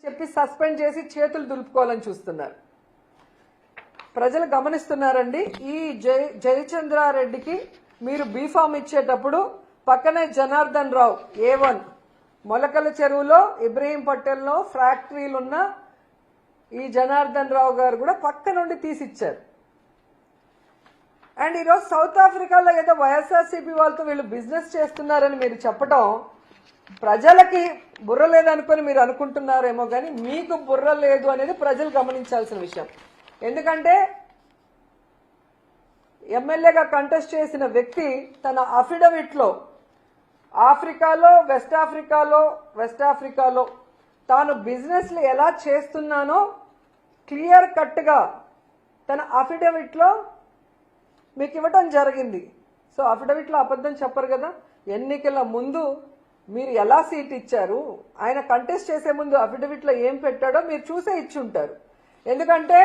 చెప్పి సస్పెండ్ చేసి చేతులు దులుపుకోవాలని చూస్తున్నారు. ప్రజలు గమనిస్తున్నారండి. ఈ జయచంద్రారెడ్డికి మీరు బీఫామ్ ఇచ్చేటప్పుడు పక్కనే జనార్దన్ రావు A1 మొలకల చెరువులో ఇబ్రహీంపట్నంలో ఫ్యాక్టరీలున్న ఈ జనార్దన్ రావు గారు కూడా పక్క నుండి తీసిచ్చారు. అండ్ ఈరోజు సౌత్ ఆఫ్రికాలో ఏదో వైఎస్ఆర్సీపీ వాళ్ళతో వీళ్ళు బిజినెస్ చేస్తున్నారని మీరు చెప్పడం ప్రజలకి బుర్ర లేదనుకొని మీరు అనుకుంటున్నారేమో, కానీ మీకు బుర్ర లేదు అనేది ప్రజలు గమనించాల్సిన విషయం. ఎందుకంటే ఎమ్మెల్యేగా కంటెస్ట్ చేసిన వ్యక్తి తన అఫిడవిట్లో వెస్ట్ ఆఫ్రికాలో తాను బిజినెస్లు ఎలా చేస్తున్నానో క్లియర్ కట్గా తన అఫిడవిట్లో మీకు ఇవ్వటం జరిగింది. సో అఫిడవిట్లో అబద్ధం చెప్పరు కదా. ఎన్నికల ముందు మీరు ఎలా సీట్ ఇచ్చారు, ఆయన కంటెస్ట్ చేసే ముందు అఫిడవిట్లో ఏం పెట్టాడో మీరు చూసే ఇచ్చి ఉంటారు. ఎందుకంటే